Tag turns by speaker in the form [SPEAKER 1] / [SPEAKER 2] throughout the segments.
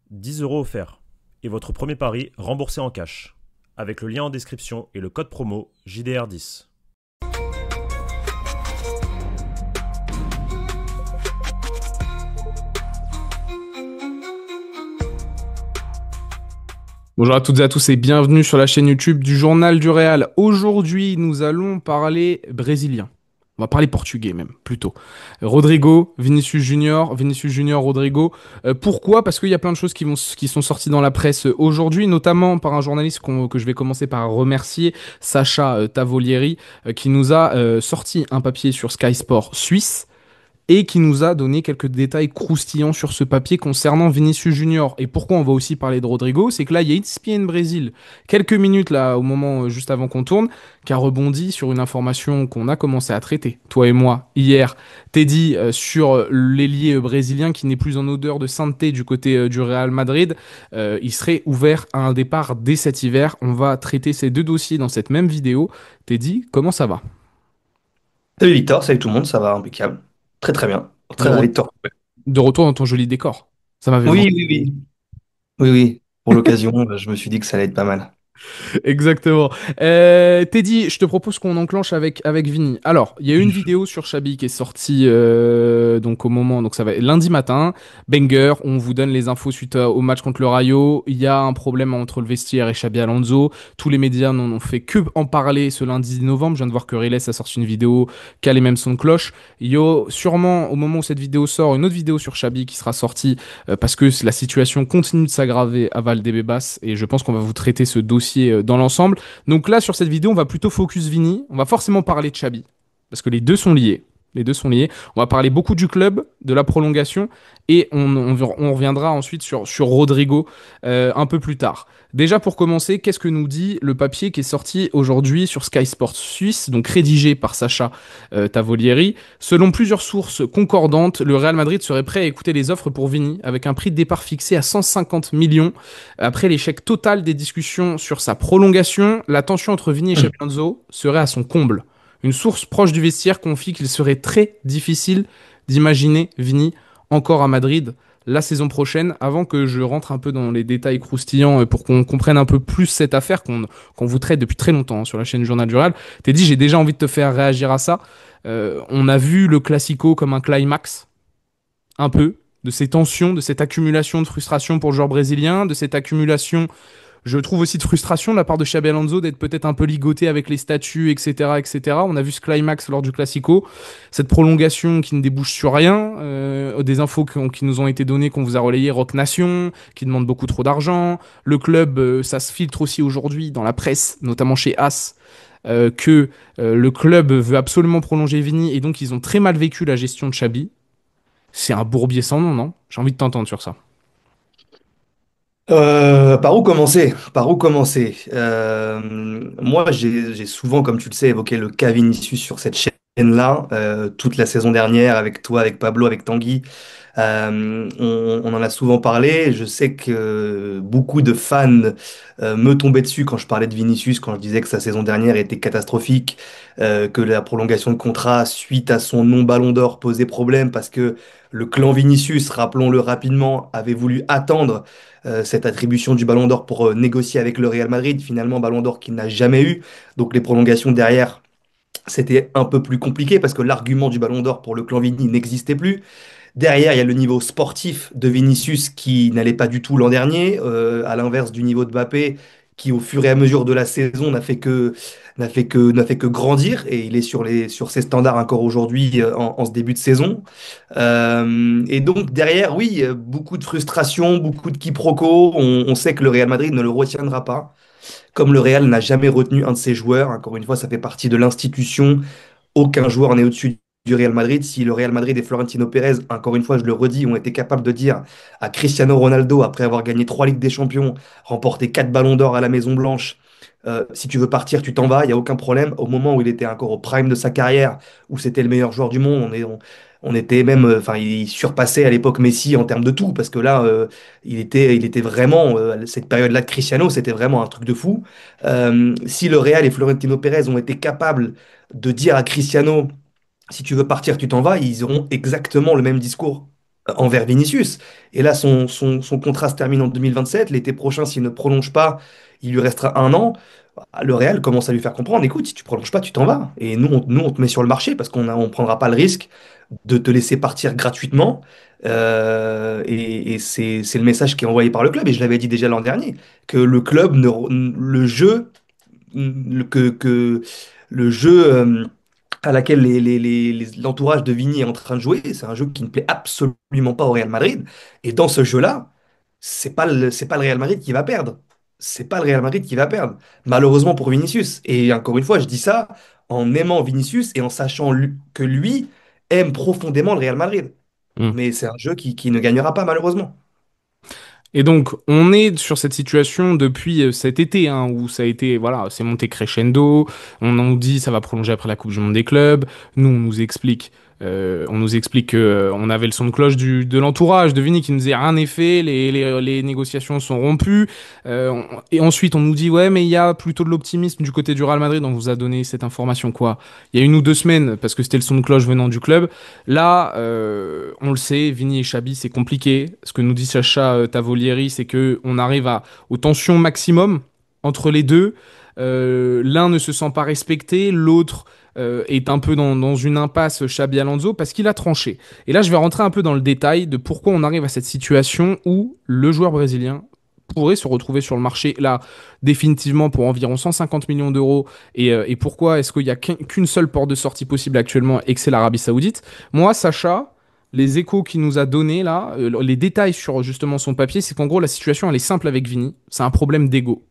[SPEAKER 1] 10 € offerts. Et votre premier pari remboursé en cash. Avec le lien en description et le code promo JDR10.
[SPEAKER 2] Bonjour à toutes et à tous et bienvenue sur la chaîne YouTube du Journal du Real. Aujourd'hui, nous allons parler brésilien. On va parler portugais même, plutôt. Rodrigo, Vinicius Junior, Rodrigo. Pourquoi? Parce qu'il y a plein de choses qui sont sorties dans la presse aujourd'hui, notamment par un journaliste que je vais commencer par remercier, Sacha Tavolieri, qui nous a sorti un papier sur Sky Sport Suisse et qui nous a donné quelques détails croustillants sur ce papier concernant Vinicius Junior. Et pourquoi on va aussi parler de Rodrigo, c'est que là, il y a ESPN Brésil, quelques minutes là, au moment juste avant qu'on tourne, qui a rebondi sur une information qu'on a commencé à traiter, toi et moi, hier. Teddy, sur l'ailier brésilien qui n'est plus en odeur de sainteté du côté du Real Madrid. Il serait ouvert à un départ dès cet hiver. On va traiter ces deux dossiers dans cette même vidéo. Teddy, comment ça va?
[SPEAKER 3] Salut Victor, salut tout le monde, ça va impeccable. Très très bien.
[SPEAKER 2] de,
[SPEAKER 3] Très ravi
[SPEAKER 2] re-
[SPEAKER 3] de te retrouver.
[SPEAKER 2] de retour dans ton joli décor. Ça m'avait
[SPEAKER 3] Oui,
[SPEAKER 2] manqué.
[SPEAKER 3] oui, oui. Oui, oui. Pour l'occasion, je me suis dit que ça allait être pas mal.
[SPEAKER 2] Exactement. Teddy, je te propose qu'on enclenche avec Vini. Alors, il y a une vidéo sur Xabi qui est sortie donc au moment, donc ça va être lundi matin. Banger, on vous donne les infos suite au match contre le Rayo. Il y a un problème entre le vestiaire et Xabi Alonso. Tous les médias n'en ont fait que en parler ce lundi 10 novembre. Je viens de voir que Riles a sorti une vidéo qui a les mêmes sons de cloche. Il y a sûrement, au moment où cette vidéo sort, une autre vidéo sur Xabi qui sera sortie parce que la situation continue de s'aggraver à Valdebebas et je pense qu'on va vous traiter ce dossier dans l'ensemble. Donc là, sur cette vidéo, on va plutôt focus Vini. On va forcément parler de Xabi parce que les deux sont liés. Les deux sont liés. On va parler beaucoup du club, de la prolongation, et on reviendra ensuite sur Rodrigo un peu plus tard. Déjà pour commencer, qu'est-ce que nous dit le papier qui est sorti aujourd'hui sur Sky Sports Suisse, donc rédigé par Sacha Tavolieri? Selon plusieurs sources concordantes, le Real Madrid serait prêt à écouter les offres pour Vini, avec un prix de départ fixé à 150 millions. Après l'échec total des discussions sur sa prolongation, la tension entre Vini et Xabi Alonso serait à son comble. Une source proche du vestiaire confie qu'il serait très difficile d'imaginer Vini encore à Madrid la saison prochaine. Avant que je rentre un peu dans les détails croustillants pour qu'on comprenne un peu plus cette affaire qu'on vous traite depuis très longtemps sur la chaîne Journal du Real, t'es dit, j'ai déjà envie de te faire réagir à ça. On a vu le Classico comme un climax, un peu, de ces tensions, de cette accumulation de frustration pour le joueur brésilien, de cette accumulation, je trouve aussi de frustration de la part de Xabi Alonso d'être peut-être un peu ligoté avec les statuts, etc., etc. On a vu ce climax lors du Classico, cette prolongation qui ne débouche sur rien, des infos qui nous ont été données, qu'on vous a relayées, Rock Nation, qui demande beaucoup trop d'argent. Le club, ça se filtre aussi aujourd'hui dans la presse, notamment chez As, que le club veut absolument prolonger Vini et donc ils ont très mal vécu la gestion de Xabi. C'est un bourbier sans nom, non? J'ai envie de t'entendre sur ça.
[SPEAKER 3] Par où commencer? Par où commencer? Moi, j'ai souvent, comme tu le sais, évoqué le cas Vinicius sur cette chaîne-là, toute la saison dernière, avec toi, avec Pablo, avec Tanguy. On en a souvent parlé. Je sais que beaucoup de fans me tombaient dessus quand je parlais de Vinicius, quand je disais que sa saison dernière était catastrophique, que la prolongation de contrat suite à son non-ballon d'or posait problème parce que le clan Vinicius, rappelons-le rapidement, avait voulu attendre cette attribution du ballon d'or pour négocier avec le Real Madrid. Finalement, ballon d'or qu'il n'a jamais eu. Donc les prolongations derrière, c'était un peu plus compliqué parce que l'argument du ballon d'or pour le clan Vini n'existait plus. Derrière, il y a le niveau sportif de Vinicius qui n'allait pas du tout l'an dernier, à l'inverse du niveau de Mbappé, qui au fur et à mesure de la saison n'a fait que grandir et il est sur ses standards encore aujourd'hui en ce début de saison. Et donc derrière, oui, beaucoup de frustration, beaucoup de quiproquos. On sait que le Real Madrid ne le retiendra pas, comme le Real n'a jamais retenu un de ses joueurs. Encore une fois, ça fait partie de l'institution. Aucun joueur n'est au-dessus du Real Madrid. Si le Real Madrid et Florentino Pérez, encore une fois, je le redis, ont été capables de dire à Cristiano Ronaldo, après avoir gagné 3 Ligues des Champions, remporté 4 Ballons d'Or à la Maison Blanche, si tu veux partir, tu t'en vas, il n'y a aucun problème. Au moment où il était encore au prime de sa carrière, où c'était le meilleur joueur du monde, on était même, enfin, il surpassait à l'époque Messi en termes de tout, parce que là, il était vraiment, cette période-là de Cristiano, c'était vraiment un truc de fou. Si le Real et Florentino Pérez ont été capables de dire à Cristiano, si tu veux partir, tu t'en vas, ils auront exactement le même discours. envers Vinicius. Et là, son contrat se termine en 2027. L'été prochain, s'il ne prolonge pas, il lui restera 1 an. Le Real commence à lui faire comprendre, écoute, si tu prolonges pas, tu t'en vas. Et nous, on te met sur le marché parce on prendra pas le risque de te laisser partir gratuitement. Et c'est le message qui est envoyé par le club. Et je l'avais dit déjà l'an dernier, que le club, le jeu, que le jeu à laquelle l'entourage de Vini est en train de jouer, c'est un jeu qui ne plaît absolument pas au Real Madrid. Et dans ce jeu-là, c'est pas le Real Madrid qui va perdre. C'est pas le Real Madrid qui va perdre. Malheureusement pour Vinicius. Et encore une fois, je dis ça en aimant Vinicius et en sachant que lui aime profondément le Real Madrid. Mais c'est un jeu qui ne gagnera pas, malheureusement.
[SPEAKER 2] Et donc, on est sur cette situation depuis cet été, hein, où ça a été, voilà, c'est monté crescendo. On nous dit ça va prolonger après la Coupe du Monde des clubs. Nous, on nous explique que on avait le son de cloche de l'entourage de Vini qui nous disait rien n'est fait, les négociations sont rompues. Et ensuite, on nous dit ouais, mais il y a plutôt de l'optimisme du côté du Real Madrid. On vous a donné cette information quoi? Il y a 1 ou 2 semaines parce que c'était le son de cloche venant du club. Là, on le sait, Vini et Xabi, c'est compliqué. Ce que nous dit Sacha Tavolieri, c'est que on arrive aux tensions maximum entre les deux. L'un ne se sent pas respecté, l'autre est un peu dans une impasse, Xabi Alonso, parce qu'il a tranché. Et là, je vais rentrer un peu dans le détail de pourquoi on arrive à cette situation où le joueur brésilien pourrait se retrouver sur le marché là définitivement pour environ 150 millions d'euros et pourquoi est-ce qu'il n'y a qu'une seule porte de sortie possible actuellement et que c'est l'Arabie Saoudite. Moi, Sacha, les échos qu'il nous a donné là, les détails sur justement son papier, c'est qu'en gros la situation elle est simple avec Vini, c'est un problème d'ego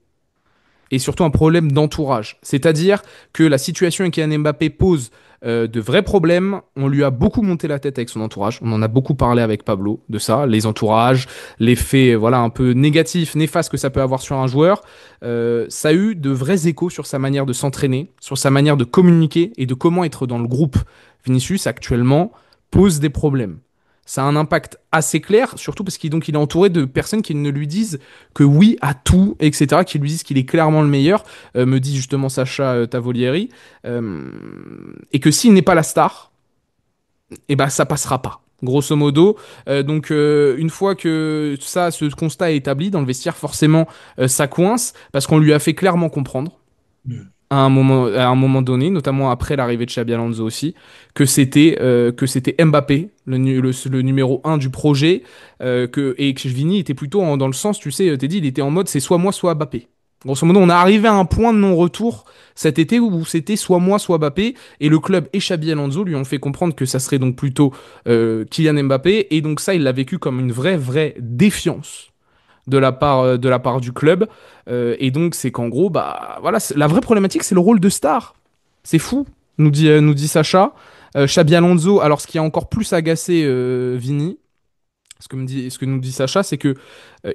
[SPEAKER 2] et surtout un problème d'entourage. C'est-à-dire que la situation avec Kylian Mbappé pose de vrais problèmes. On lui a beaucoup monté la tête avec son entourage. On en a beaucoup parlé avec Pablo de ça, les entourages, l'effet voilà un peu négatif, néfaste que ça peut avoir sur un joueur. Ça a eu de vrais échos sur sa manière de s'entraîner, sur sa manière de communiquer et de comment être dans le groupe. Vinicius actuellement pose des problèmes. Ça a un impact assez clair, surtout parce qu'il est entouré de personnes qui ne lui disent que oui à tout, etc., qui lui disent qu'il est clairement le meilleur, me dit justement Sacha Tavolieri, et que s'il n'est pas la star, eh ben ça passera pas. Grosso modo, donc une fois que ce constat est établi dans le vestiaire, forcément ça coince parce qu'on lui a fait clairement comprendre à un moment donné, notamment après l'arrivée de Xabi Alonso aussi, que c'était Mbappé, le numéro un du projet, et que Vini était plutôt dans le sens, tu sais, t'es dit, il était en mode c'est soit moi, soit Mbappé. Grosso modo, on est arrivé à un point de non-retour cet été où c'était soit moi, soit Mbappé, et le club et Xabi Alonso lui ont fait comprendre que ça serait donc plutôt Kylian Mbappé, et donc ça, il l'a vécu comme une vraie défiance de la part du club. Et donc, c'est qu'en gros, bah, voilà, la vraie problématique, c'est le rôle de star. C'est fou, nous dit Sacha. Xabi Alonso, alors ce qui a encore plus agacé Vini, ce que nous dit Sacha, c'est que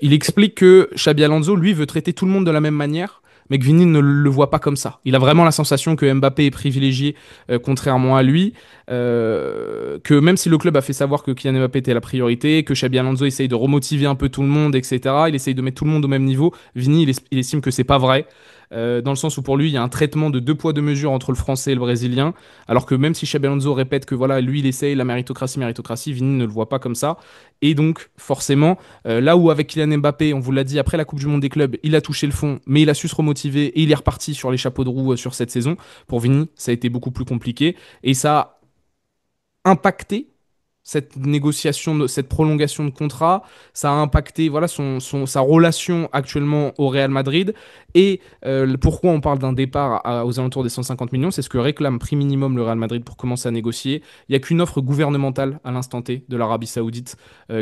[SPEAKER 2] il explique que Xabi Alonso, lui, veut traiter tout le monde de la même manière, mais que Vini ne le voit pas comme ça. Il a vraiment la sensation que Mbappé est privilégié, contrairement à lui, que même si le club a fait savoir que Kylian Mbappé était la priorité, que Xabi Alonso essaye de remotiver un peu tout le monde, etc., il essaye de mettre tout le monde au même niveau, Vini, il estime que c'est pas vrai. Dans le sens où pour lui, il y a un traitement de 2 poids 2 mesures entre le français et le brésilien, alors que même si Xabi Alonso répète que voilà, lui, il essaye la méritocratie, Vini ne le voit pas comme ça. Et donc, forcément, là où avec Kylian Mbappé, on vous l'a dit, après la Coupe du Monde des clubs, il a touché le fond, mais il a su se remotiver et il est reparti sur les chapeaux de roue sur cette saison. Pour Vini, ça a été beaucoup plus compliqué et ça a impacté cette négociation, cette prolongation de contrat, ça a impacté voilà, sa relation actuellement au Real Madrid. Et pourquoi on parle d'un départ aux alentours des 150 millions, c'est ce que réclame prix minimum le Real Madrid pour commencer à négocier. Il n'y a qu'une offre gouvernementale à l'instant T de l'Arabie Saoudite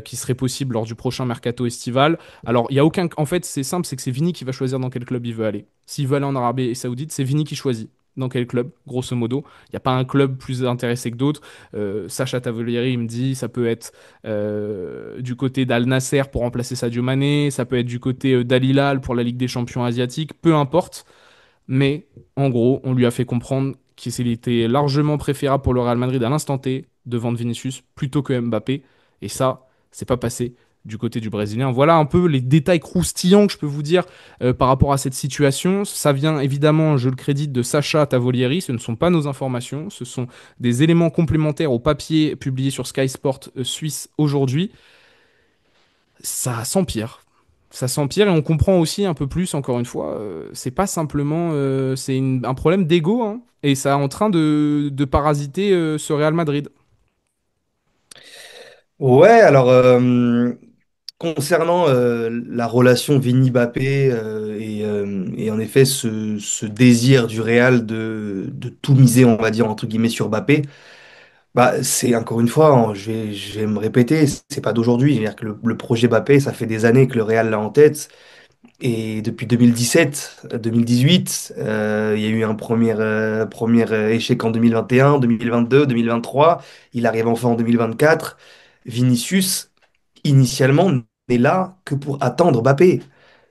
[SPEAKER 2] qui serait possible lors du prochain mercato estival. Alors, il y a aucun. En fait, c'est simple, c'est que c'est Vini qui va choisir dans quel club il veut aller. S'il veut aller en Arabie Saoudite, c'est Vini qui choisit dans quel club, grosso modo. Il n'y a pas un club plus intéressé que d'autres. Sacha Tavolieri, il me dit, ça peut être du côté d'Al Nasser pour remplacer Sadio Mané, ça peut être du côté d'Al Hilal pour la Ligue des Champions asiatiques, peu importe. Mais en gros, on lui a fait comprendre qu'il était largement préférable pour le Real Madrid à l'instant T de vendre Vinicius plutôt que Mbappé. Et ça, c'est pas passé. du côté du Brésilien. Voilà un peu les détails croustillants que je peux vous dire par rapport à cette situation. Ça vient évidemment, je le crédite, de Sacha Tavolieri. Ce ne sont pas nos informations, ce sont des éléments complémentaires au papier publié sur Sky Sport Suisse aujourd'hui. Ça s'empire. Ça s'empire et on comprend aussi un peu plus, encore une fois, c'est pas simplement un problème d'ego, hein, et ça est en train de parasiter ce Real Madrid.
[SPEAKER 3] Ouais, alors concernant la relation Vini-Mbappé et en effet ce désir du Real de tout miser, on va dire entre guillemets sur Mbappé, bah c'est encore une fois, hein, je vais me répéter, c'est pas d'aujourd'hui. C'est-à-dire que le projet Mbappé, ça fait des années que le Real l'a en tête. Et depuis 2017, 2018, il y a eu un premier échec en 2021, 2022, 2023. Il arrive enfin en 2024. Vinicius, initialement, n'est là que pour attendre Mbappé.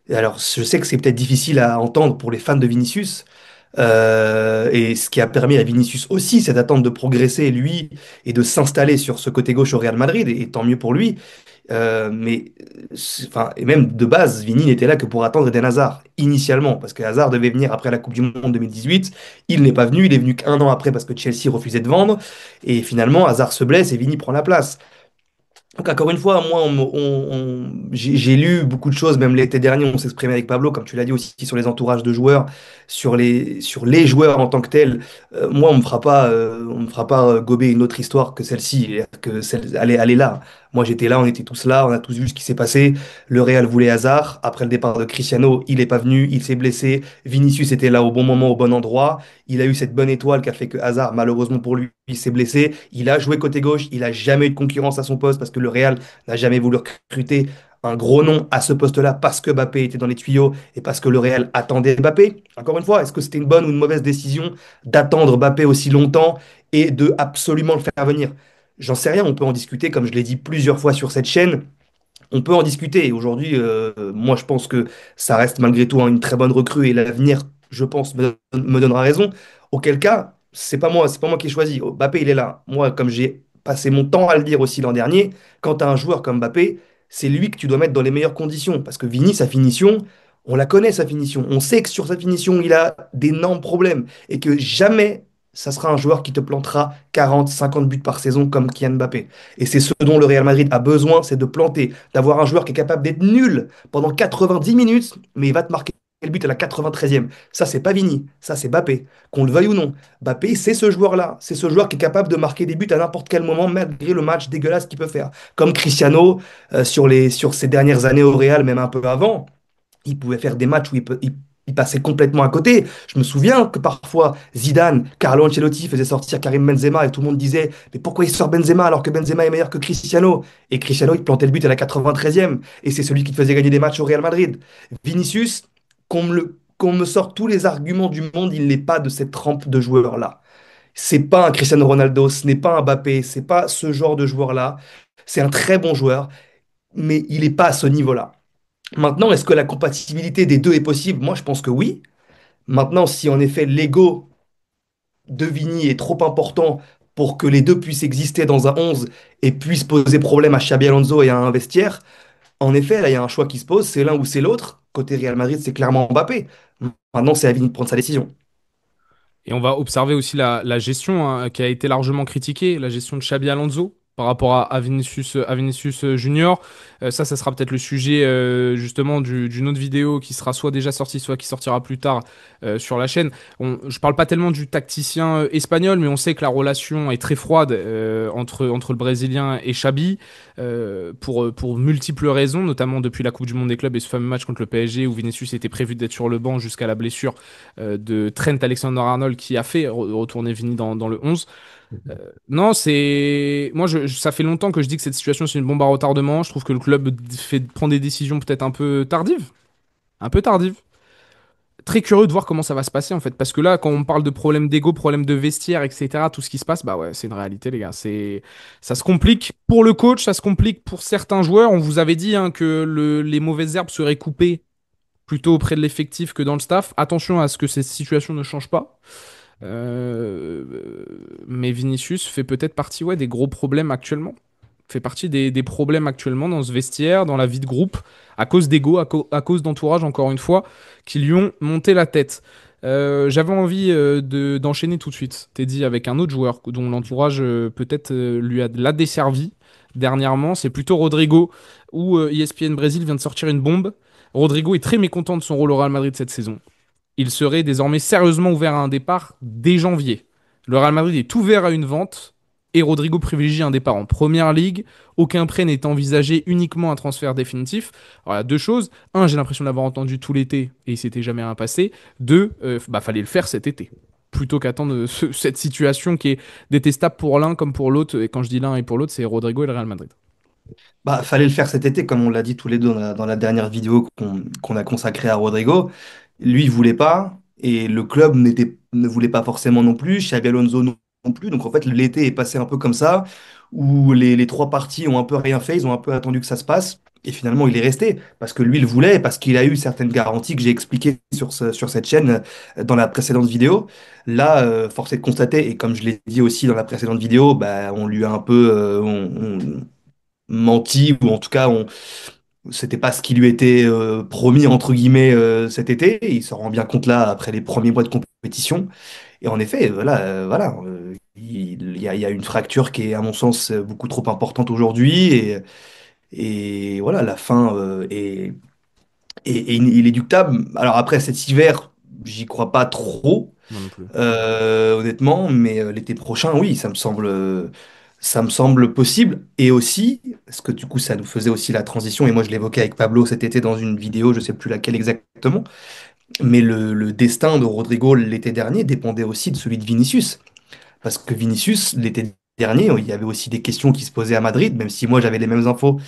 [SPEAKER 3] Et alors, je sais que c'est peut-être difficile à entendre pour les fans de Vinicius. Et ce qui a permis à Vinicius aussi, c'est d'attendre de progresser, lui, et de s'installer sur ce côté gauche au Real Madrid. Et tant mieux pour lui. Enfin, et même de base, Vini n'était là que pour attendre Eden Hazard, initialement, parce que Hazard devait venir après la Coupe du Monde 2018. Il n'est pas venu, il est venu qu'un an après parce que Chelsea refusait de vendre. Et finalement, Hazard se blesse et Vini prend la place. Donc encore une fois, moi, j'ai lu beaucoup de choses, même l'été dernier, on s'exprimait avec Pablo, comme tu l'as dit aussi, sur les entourages de joueurs, sur les joueurs en tant que tels. Moi, on me fera pas gober une autre histoire que celle-ci, c'est-à-dire que elle est là. Moi, j'étais là, on était tous là, on a tous vu ce qui s'est passé. Le Real voulait Hazard. Après le départ de Cristiano, il n'est pas venu, il s'est blessé. Vinicius était là au bon moment, au bon endroit. Il a eu cette bonne étoile qui a fait que Hazard, malheureusement pour lui, il s'est blessé. Il a joué côté gauche. Il a jamais eu de concurrence à son poste parce que le Real n'a jamais voulu recruter un gros nom à ce poste-là parce que Mbappé était dans les tuyaux et parce que le Real attendait Mbappé. Encore une fois, est-ce que c'était une bonne ou une mauvaise décision d'attendre Mbappé aussi longtemps et de absolument le faire venir? J'en sais rien, on peut en discuter, comme je l'ai dit plusieurs fois sur cette chaîne. On peut en discuter. Et aujourd'hui, moi, je pense que ça reste malgré tout, hein, une très bonne recrue et l'avenir, je pense, me donnera raison. Auquel cas, c'est pas moi qui ai choisi. Mbappé, il est là. Moi, comme j'ai passé mon temps à le dire aussi l'an dernier, quand tu as un joueur comme Mbappé, c'est lui que tu dois mettre dans les meilleures conditions. Parce que Vini, sa finition, on la connaît, sa finition. On sait que sur sa finition, il a d'énormes problèmes et que jamais ça sera un joueur qui te plantera 40, 50 buts par saison comme Kylian Mbappé. Et c'est ce dont le Real Madrid a besoin, c'est de planter, d'avoir un joueur qui est capable d'être nul pendant 90 minutes, mais il va te marquer le but à la 93e. Ça, c'est pas Vini, ça, c'est Mbappé. Qu'on le veuille ou non. Mbappé, c'est ce joueur-là. C'est ce joueur qui est capable de marquer des buts à n'importe quel moment, malgré le match dégueulasse qu'il peut faire. Comme Cristiano, sur ses dernières années au Real, même un peu avant, il pouvait faire des matchs où il passait complètement à côté. Je me souviens que parfois Zidane, Carlo Ancelotti faisait sortir Karim Benzema et tout le monde disait mais pourquoi il sort Benzema alors que Benzema est meilleur que Cristiano? Et Cristiano, il plantait le but à la 93e et c'est celui qui te faisait gagner des matchs au Real Madrid. Vinicius, qu'on me sorte tous les arguments du monde, il n'est pas de cette trempe de joueur-là. C'est pas un Cristiano Ronaldo, ce n'est pas un Mbappé, c'est pas ce genre de joueur-là. C'est un très bon joueur, mais il n'est pas à ce niveau-là. Maintenant, est-ce que la compatibilité des deux est possible? Moi, je pense que oui. Maintenant, si en effet l'ego de Vini est trop important pour que les deux puissent exister dans un 11 et puissent poser problème à Xabi Alonso et à un vestiaire, en effet, là, il y a un choix qui se pose, c'est l'un ou c'est l'autre. Côté Real Madrid, c'est clairement Mbappé. Maintenant, c'est à Vini de prendre sa décision.
[SPEAKER 2] Et on va observer aussi la gestion qui a été largement critiquée, la gestion de Xabi Alonso par rapport à Vinicius Junior. Ça sera peut-être le sujet justement d'une autre vidéo qui sera soit déjà sortie, soit qui sortira plus tard sur la chaîne. Je parle pas tellement du tacticien espagnol, mais on sait que la relation est très froide entre le Brésilien et Xabi pour multiples raisons, notamment depuis la Coupe du Monde des clubs et ce fameux match contre le PSG où Vinicius était prévu d'être sur le banc jusqu'à la blessure de Trent Alexander-Arnold qui a fait retourner Vini dans le 11. Non, c'est. Moi, ça fait longtemps que je dis que cette situation, c'est une bombe à retardement. Je trouve que le club prend des décisions peut-être un peu tardives. Un peu tardives. Très curieux de voir comment ça va se passer, en fait. Parce que là, quand on parle de problèmes d'ego, problèmes de vestiaire, etc., tout ce qui se passe, bah ouais, c'est une réalité, les gars. Ça se complique pour le coach, ça se complique pour certains joueurs. On vous avait dit hein, que les mauvaises herbes seraient coupées plutôt auprès de l'effectif que dans le staff. Attention à ce que cette situation ne change pas. Mais Vinicius fait peut-être partie ouais, des gros problèmes actuellement. fait partie des problèmes actuellement dans ce vestiaire, dans la vie de groupe, à cause d'ego, à cause d'entourage, encore une fois, qui lui ont monté la tête. J'avais envie d'enchaîner tout de suite, Teddy, avec un autre joueur dont l'entourage peut-être l'a desservi dernièrement. C'est plutôt Rodrigo, où ESPN Brésil vient de sortir une bombe. Rodrigo est très mécontent de son rôle au Real Madrid cette saison. Il serait désormais sérieusement ouvert à un départ dès janvier. Le Real Madrid est ouvert à une vente et Rodrigo privilégie un départ en première ligue. Aucun prêt n'est envisagé, uniquement un transfert définitif. Alors, il y a deux choses. Un, j'ai l'impression de l'avoir entendu tout l'été et il s'était jamais rien passé. Deux, fallait le faire cet été. Plutôt qu'attendre cette situation qui est détestable pour l'un comme pour l'autre. Et quand je dis l'un et pour l'autre, c'est Rodrigo et le Real Madrid.
[SPEAKER 3] Bah, fallait le faire cet été, comme on l'a dit tous les deux dans la dernière vidéo qu'on a consacrée à Rodrigo. Lui, il voulait pas, et le club ne voulait pas forcément non plus, Xabi Alonso non plus. Donc en fait, l'été est passé un peu comme ça, où les trois parties ont un peu rien fait, ils ont un peu attendu que ça se passe, et finalement il est resté, parce que lui il voulait, et parce qu'il a eu certaines garanties que j'ai expliquées sur cette chaîne dans la précédente vidéo. Là, force est de constater, et comme je l'ai dit aussi dans la précédente vidéo, bah, on lui a un peu... menti ou en tout cas c'était pas ce qui lui était promis entre guillemets cet été. Il se rend bien compte là après les premiers mois de compétition. Et en effet, il y a une fracture qui est à mon sens beaucoup trop importante aujourd'hui et voilà la fin est inéluctable. Alors après cet hiver, j'y crois pas trop.
[SPEAKER 2] Moi non plus.
[SPEAKER 3] Honnêtement, mais l'été prochain, oui, ça me semble possible. Et aussi, parce que du coup, ça nous faisait aussi la transition, et moi je l'évoquais avec Pablo cet été dans une vidéo, je sais plus laquelle exactement, mais le destin de Rodrigo l'été dernier dépendait aussi de celui de Vinicius. Parce que Vinicius, l'été dernier, il y avait aussi des questions qui se posaient à Madrid, même si moi j'avais les mêmes infos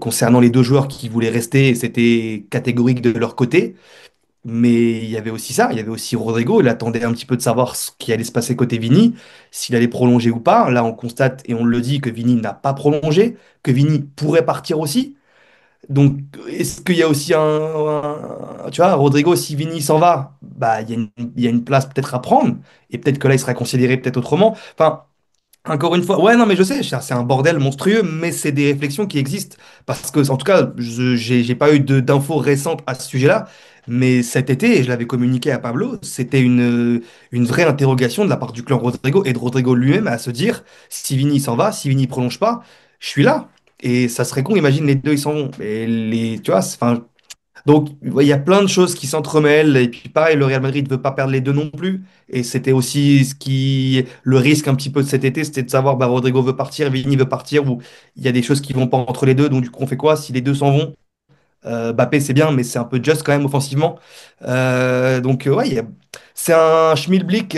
[SPEAKER 3] concernant les deux joueurs qui voulaient rester, et c'était catégorique de leur côté. Mais il y avait aussi ça, il y avait aussi Rodrigo, il attendait un petit peu de savoir ce qui allait se passer côté Vini, s'il allait prolonger ou pas. Là, on constate et on le dit que Vini n'a pas prolongé, que Vini pourrait partir aussi. Donc, est-ce qu'il y a aussi tu vois, Rodrigo, si Vini s'en va, bah, il y a une place peut-être à prendre, et peut-être que là, il sera considéré peut-être autrement. Enfin, encore une fois, ouais, non, mais je sais, c'est un bordel monstrueux, mais c'est des réflexions qui existent. Parce que, en tout cas, j'ai pas eu d'infos récentes à ce sujet-là, mais cet été, et je l'avais communiqué à Pablo, c'était une vraie interrogation de la part du clan Rodrigo et de Rodrigo lui-même à se dire, si Vini s'en va, si Vini prolonge pas, je suis là. Et ça serait con, imagine les deux, ils s'en vont. Et tu vois, enfin, donc, il y a plein de choses qui s'entremêlent. Et puis, pareil, le Real Madrid ne veut pas perdre les deux non plus. Et c'était aussi le risque un petit peu de cet été, c'était de savoir, bah, Rodrigo veut partir, Vini veut partir, ou il y a des choses qui vont pas entre les deux. Donc, du coup, on fait quoi? Si les deux s'en vont, Mbappé, c'est bien, mais c'est un peu juste quand même offensivement. Ouais, c'est un schmilblick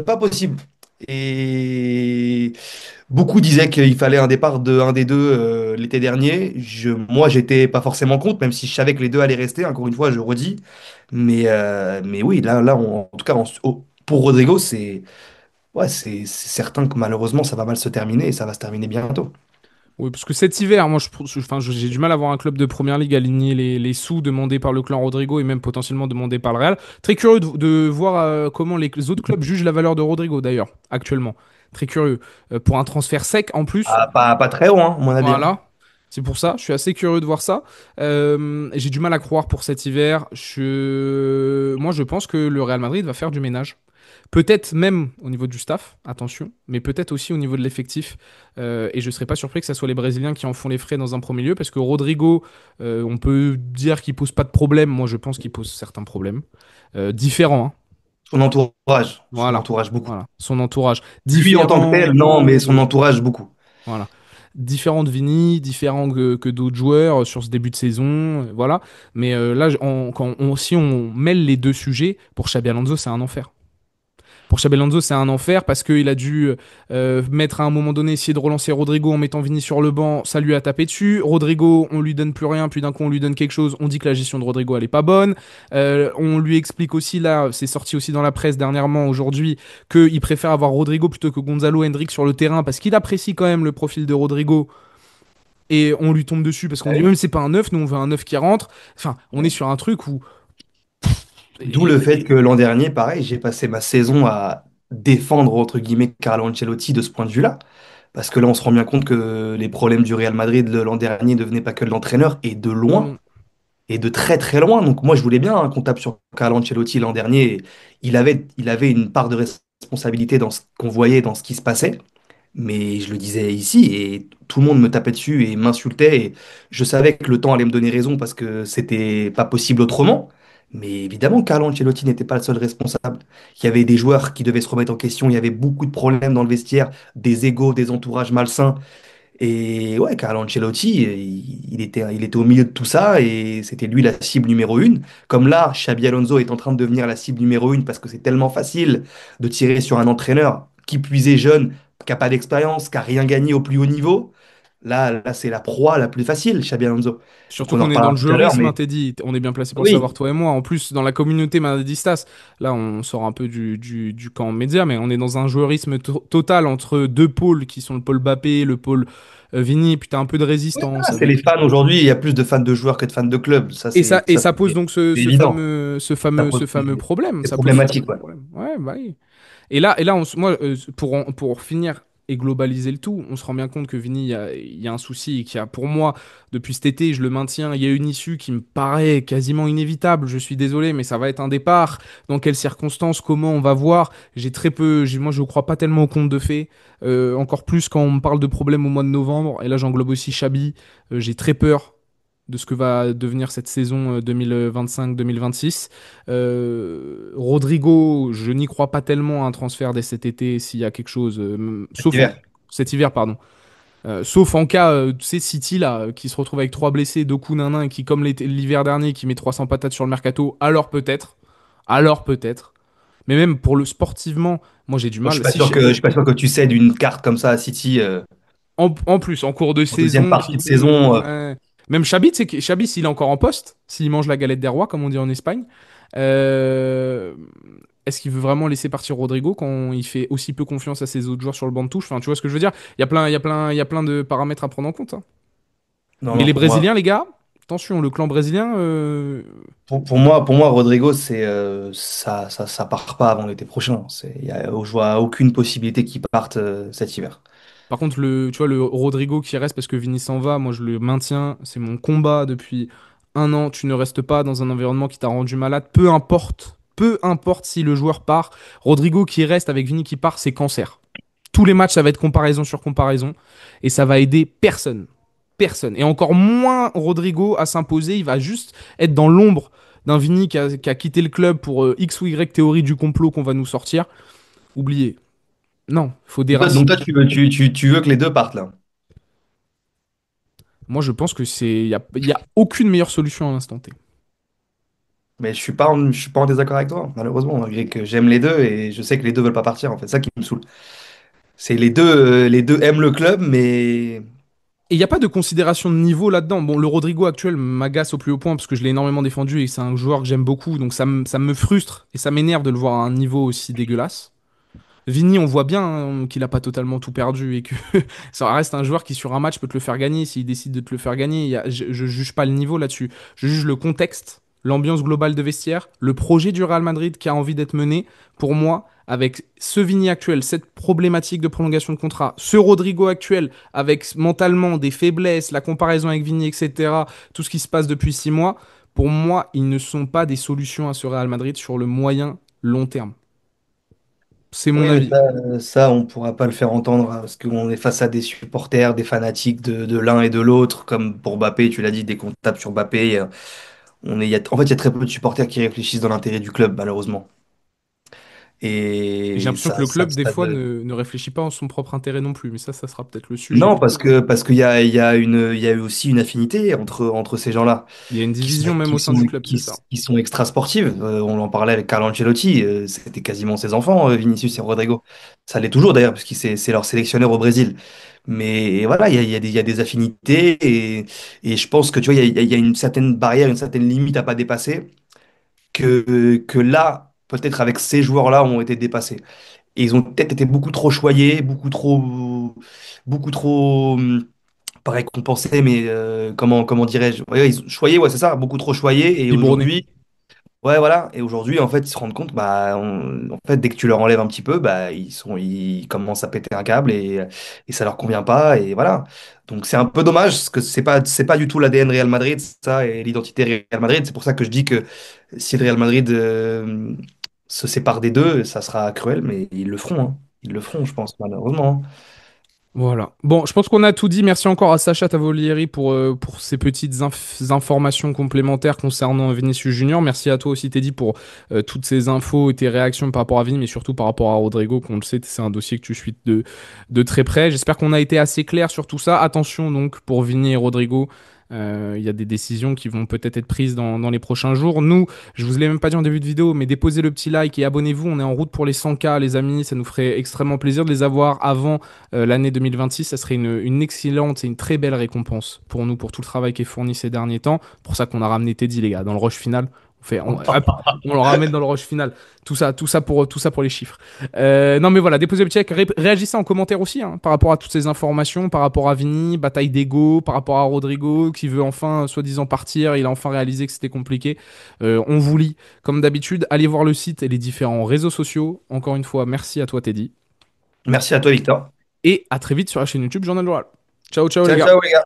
[SPEAKER 3] pas possible. Et beaucoup disaient qu'il fallait un départ de un des deux l'été dernier. Moi, j'étais pas forcément contre, même si je savais que les deux allaient rester. Encore une fois, je redis. Mais oui, en tout cas, pour Rodrigo, c'est certain que malheureusement, ça va mal se terminer et ça va se terminer bientôt.
[SPEAKER 2] Oui, parce que cet hiver, moi, j'ai du mal à voir un club de première ligue aligner les sous demandés par le clan Rodrigo et même potentiellement demandés par le Real. Très curieux de voir comment les autres clubs jugent la valeur de Rodrigo, d'ailleurs, actuellement. Très curieux. Pour un transfert sec, en plus,
[SPEAKER 3] Pas très haut, hein, à mon avis, hein.
[SPEAKER 2] voilà. C'est pour ça, je suis assez curieux de voir ça. J'ai du mal à croire pour cet hiver. Moi, je pense que le Real Madrid va faire du ménage. Peut-être même au niveau du staff, attention, mais peut-être aussi au niveau de l'effectif. Et je ne serais pas surpris que ce soit les Brésiliens qui en font les frais dans un premier lieu, parce que Rodrigo, on peut dire qu'il pose pas de problème. Moi, je pense qu'il pose certains problèmes. Différents, hein.
[SPEAKER 3] Son
[SPEAKER 2] Voilà.
[SPEAKER 3] entourage beaucoup.
[SPEAKER 2] Voilà. Son entourage.
[SPEAKER 3] Lui en tant que tel,
[SPEAKER 2] Différent.
[SPEAKER 3] non, mais son entourage beaucoup.
[SPEAKER 2] Voilà. Différent de Vini, différent que d'autres joueurs sur ce début de saison, voilà. Mais là, si on mêle les deux sujets, pour Xabi Alonso, c'est un enfer. Pour Xabi Alonso, c'est un enfer parce qu'il a dû mettre à un moment donné, essayer de relancer Rodrigo en mettant Vini sur le banc, ça lui a tapé dessus. Rodrigo, on lui donne plus rien, puis d'un coup on lui donne quelque chose, on dit que la gestion de Rodrigo elle est pas bonne. On lui explique aussi là, c'est sorti aussi dans la presse dernièrement aujourd'hui, qu'il préfère avoir Rodrigo plutôt que Gonzalo Hendrick sur le terrain parce qu'il apprécie quand même le profil de Rodrigo. Et on lui tombe dessus parce qu'on
[SPEAKER 3] Ah
[SPEAKER 2] dit
[SPEAKER 3] oui.
[SPEAKER 2] même c'est pas un neuf, nous on veut un neuf qui rentre. Enfin, on est sur un truc où.
[SPEAKER 3] D'où le fait que l'an dernier, pareil, j'ai passé ma saison à défendre, entre guillemets, Carlo Ancelotti de ce point de vue-là. Parce que là, on se rend bien compte que les problèmes du Real Madrid l'an dernier ne venaient pas que de l'entraîneur, et de loin,
[SPEAKER 2] Non.
[SPEAKER 3] et de très très loin. Donc moi, je voulais bien qu'on tape sur Carlo Ancelotti l'an dernier. Il avait une part de responsabilité dans ce qu'on voyait, dans ce qui se passait. Mais je le disais ici, et tout le monde me tapait dessus et m'insultait. Et je savais que le temps allait me donner raison parce que c'était pas possible autrement. Mais évidemment, Carlo Ancelotti n'était pas le seul responsable. Il y avait des joueurs qui devaient se remettre en question. Il y avait beaucoup de problèmes dans le vestiaire, des égos, des entourages malsains. Et ouais, Carlo Ancelotti, il était au milieu de tout ça et c'était lui la cible numéro une. Comme là, Xabi Alonso est en train de devenir la cible numéro une parce que c'est tellement facile de tirer sur un entraîneur qui plus est jeune, qui n'a pas d'expérience, qui n'a rien gagné au plus haut niveau. Là, c'est la proie la plus facile, Xabi Alonso. Donc
[SPEAKER 2] Surtout
[SPEAKER 3] on en
[SPEAKER 2] qu'on est dans
[SPEAKER 3] reparlera
[SPEAKER 2] le
[SPEAKER 3] tout à l'heure,
[SPEAKER 2] jeurisme, hein,
[SPEAKER 3] mais
[SPEAKER 2] Teddy. On est bien placé pour le savoir,
[SPEAKER 3] oui,
[SPEAKER 2] toi et moi. En plus, dans la communauté madridistas, là, on sort un peu du camp média, mais on est dans un jeurisme total entre deux pôles qui sont le pôle Mbappé, le pôle Vini, puis t'as un peu de résistance
[SPEAKER 3] c'est les
[SPEAKER 2] avec.
[SPEAKER 3] fans aujourd'hui. Il y a plus de fans de joueurs que de fans de clubs. Ça,
[SPEAKER 2] Et ça,
[SPEAKER 3] c'est
[SPEAKER 2] et
[SPEAKER 3] ça,
[SPEAKER 2] ça pose
[SPEAKER 3] c'est
[SPEAKER 2] donc ce,
[SPEAKER 3] c'est
[SPEAKER 2] ce
[SPEAKER 3] évident.
[SPEAKER 2] fameux, ce
[SPEAKER 3] Ça
[SPEAKER 2] fameux,
[SPEAKER 3] pose-
[SPEAKER 2] ce fameux problème.
[SPEAKER 3] C'est
[SPEAKER 2] Ça pose ce
[SPEAKER 3] problématique,
[SPEAKER 2] fameux
[SPEAKER 3] ouais.
[SPEAKER 2] problème. Ouais, bah oui. Et là, moi, pour finir et globaliser le tout, on se rend bien compte que Vini, il y a un souci et qu'il y a, pour moi, depuis cet été, je le maintiens, il y a une issue qui me paraît quasiment inévitable. Je suis désolé, mais ça va être un départ. Dans quelles circonstances, comment, on va voir. J'ai très peu, moi, je crois pas tellement au conte de fées. Encore plus quand on me parle de problèmes au mois de novembre. Et là, j'englobe aussi Chabi. J'ai très peur de ce que va devenir cette saison 2025-2026. Rodrigo, je n'y crois pas tellement à un transfert dès cet été s'il y a quelque chose,
[SPEAKER 3] Cet hiver.
[SPEAKER 2] cet hiver, pardon. Sauf en cas, tu sais, City là, qui se retrouve avec trois blessés, Doku, Nanin, et qui, comme l'hiver dernier, qui met 300 patates sur le mercato, alors peut-être. Mais même pour le sportivement, moi j'ai du
[SPEAKER 3] Moi, je suis
[SPEAKER 2] mal.
[SPEAKER 3] pas
[SPEAKER 2] Si
[SPEAKER 3] sûr que je suis pas sûr que tu cèdes une carte comme ça à City
[SPEAKER 2] en plus, en cours de
[SPEAKER 3] en deuxième
[SPEAKER 2] saison,
[SPEAKER 3] partie de saison.
[SPEAKER 2] même Chabit, c'est que Chabit, s'il est encore en poste, s'il mange la galette des rois, comme on dit en Espagne, euh, est-ce qu'il veut vraiment laisser partir Rodrigo quand il fait aussi peu confiance à ses autres joueurs sur le banc de touche? Enfin, tu vois ce que je veux dire? Il y a plein de paramètres à prendre en compte, hein.
[SPEAKER 3] Non,
[SPEAKER 2] Mais
[SPEAKER 3] non,
[SPEAKER 2] les Brésiliens, les gars, attention, le clan brésilien,
[SPEAKER 3] pour moi, Rodrigo, ça part pas avant l'été prochain. Je vois aucune possibilité qu'il parte cet hiver.
[SPEAKER 2] par contre, tu vois, le Rodrigo qui reste parce que Vini s'en va, moi je le maintiens. C'est mon combat depuis un an. Tu ne restes pas dans un environnement qui t'a rendu malade. Peu importe si le joueur part. Rodrigo qui reste avec Vini qui part, c'est cancer. Tous les matchs, ça va être comparaison sur comparaison. Et ça va aider personne. Personne. Et encore moins Rodrigo à s'imposer. Il va juste être dans l'ombre d'un Vini qui a quitté le club pour X ou Y théorie du complot qu'on va nous sortir. Oubliez. Non, il faut
[SPEAKER 3] Donc toi,
[SPEAKER 2] déraciner.
[SPEAKER 3] tu veux que les deux partent là.
[SPEAKER 2] Moi, je pense que il y a aucune meilleure solution à l'instant T.
[SPEAKER 3] Mais je suis pas en désaccord avec toi, malheureusement, malgré que j'aime les deux et je sais que les deux veulent pas partir en fait. C'est ça qui me saoule. C'est les deux aiment le club, mais
[SPEAKER 2] Et il n'y a pas de considération de niveau là-dedans. Bon, le Rodrigo actuel m'agace au plus haut point parce que je l'ai énormément défendu et c'est un joueur que j'aime beaucoup. Donc ça me frustre et ça m'énerve de le voir à un niveau aussi dégueulasse. Vini, on voit bien qu'il n'a pas totalement tout perdu et que ça reste un joueur qui, sur un match, peut te le faire gagner s'il décide de te le faire gagner. Je juge pas le niveau là-dessus. Je juge le contexte, l'ambiance globale de vestiaire, le projet du Real Madrid qui a envie d'être mené. Pour moi, avec ce Vini actuel, cette problématique de prolongation de contrat, ce Rodrigo actuel, avec mentalement des faiblesses, la comparaison avec Vini, etc., tout ce qui se passe depuis 6 mois, pour moi, ils ne sont pas des solutions à ce Real Madrid sur le moyen long terme. C'est mon
[SPEAKER 3] oui, mais
[SPEAKER 2] avis.
[SPEAKER 3] ça, on pourra pas le faire entendre hein, parce qu'on est face à des supporters, des fanatiques de l'un et de l'autre, comme pour Mbappé, tu l'as dit, dès qu'on tape sur Mbappé, en fait, il y a très peu de supporters qui réfléchissent dans l'intérêt du club, malheureusement.
[SPEAKER 2] Et j'ai
[SPEAKER 3] Et
[SPEAKER 2] l'impression que
[SPEAKER 3] ça,
[SPEAKER 2] le
[SPEAKER 3] ça,
[SPEAKER 2] club, des
[SPEAKER 3] ça
[SPEAKER 2] fois,
[SPEAKER 3] ne-
[SPEAKER 2] ne réfléchit pas en son propre intérêt non plus. Mais ça sera peut-être le sujet
[SPEAKER 3] Non,
[SPEAKER 2] du
[SPEAKER 3] parce
[SPEAKER 2] jour.
[SPEAKER 3] que parce qu'il y a eu aussi une affinité entre ces gens-là
[SPEAKER 2] Il y a une
[SPEAKER 3] qui sont
[SPEAKER 2] division même
[SPEAKER 3] qui
[SPEAKER 2] au sein
[SPEAKER 3] sont
[SPEAKER 2] du club,
[SPEAKER 3] qui,
[SPEAKER 2] c'est ça.
[SPEAKER 3] qui sont extra sportives. On en parlait avec Carlo Ancelotti. C'était quasiment ses enfants, Vinicius et Rodrigo. Ça l'est toujours d'ailleurs, parce que c'est leur sélectionneur au Brésil. Mais voilà, il y a des affinités et je pense que tu vois, il y a une certaine barrière, une certaine limite à pas dépasser que là, peut-être avec ces joueurs-là, ont été dépassés. Et ils ont peut-être été beaucoup trop choyés, beaucoup trop, pas récompensés, mais comment dirais-je? Ouais, choyés, ouais, c'est ça, beaucoup trop choyés. Et
[SPEAKER 2] Biberonné.
[SPEAKER 3] aujourd'hui, Ouais, voilà. Et aujourd'hui, en fait, ils se rendent compte, bah, en fait, dès que tu leur enlèves un petit peu, bah, ils commencent à péter un câble et ça leur convient pas. Et voilà. Donc, c'est un peu dommage parce que c'est pas du tout l'ADN Real Madrid, ça, et l'identité Real Madrid. C'est pour ça que je dis que si le Real Madrid se sépare des deux, ça sera cruel, mais ils le feront, hein. Ils le feront, je pense, malheureusement, hein.
[SPEAKER 2] Voilà. Bon, je pense qu'on a tout dit. Merci encore à Sacha Tavolieri pour ces petites informations complémentaires concernant Vinicius Junior. Merci à toi aussi, Teddy, pour toutes ces infos et tes réactions par rapport à Vini, mais surtout par rapport à Rodrigo, qu'on le sait, c'est un dossier que tu suis de très près. J'espère qu'on a été assez clair sur tout ça. Attention donc pour Vini et Rodrigo. Il y a des décisions qui vont peut-être être prises dans les prochains jours. Nous, je vous l'ai même pas dit en début de vidéo, mais déposez le petit like et abonnez-vous. On est en route pour les 100K, les amis. Ça nous ferait extrêmement plaisir de les avoir avant l'année 2026. Ça serait une excellente et une très belle récompense pour nous, pour tout le travail qui est fourni ces derniers temps. Pour ça qu'on a ramené Teddy, les gars, dans le rush final. Hop, on le ramène dans le rush final. Tout ça pour les chiffres. Non, mais voilà, déposez le petit like. Réagissez en commentaire aussi par rapport à toutes ces informations, par rapport à Vini, bataille d'ego, par rapport à Rodrigo qui veut enfin, soi-disant, partir. Il a enfin réalisé que c'était compliqué. On vous lit, comme d'habitude. Allez voir le site et les différents réseaux sociaux. Encore une fois, merci à toi, Teddy.
[SPEAKER 3] Merci à toi, Victor.
[SPEAKER 2] Et à très vite sur la chaîne YouTube Journal Oral. Ciao, ciao les
[SPEAKER 3] Ciao,
[SPEAKER 2] gars.
[SPEAKER 3] ciao, les gars.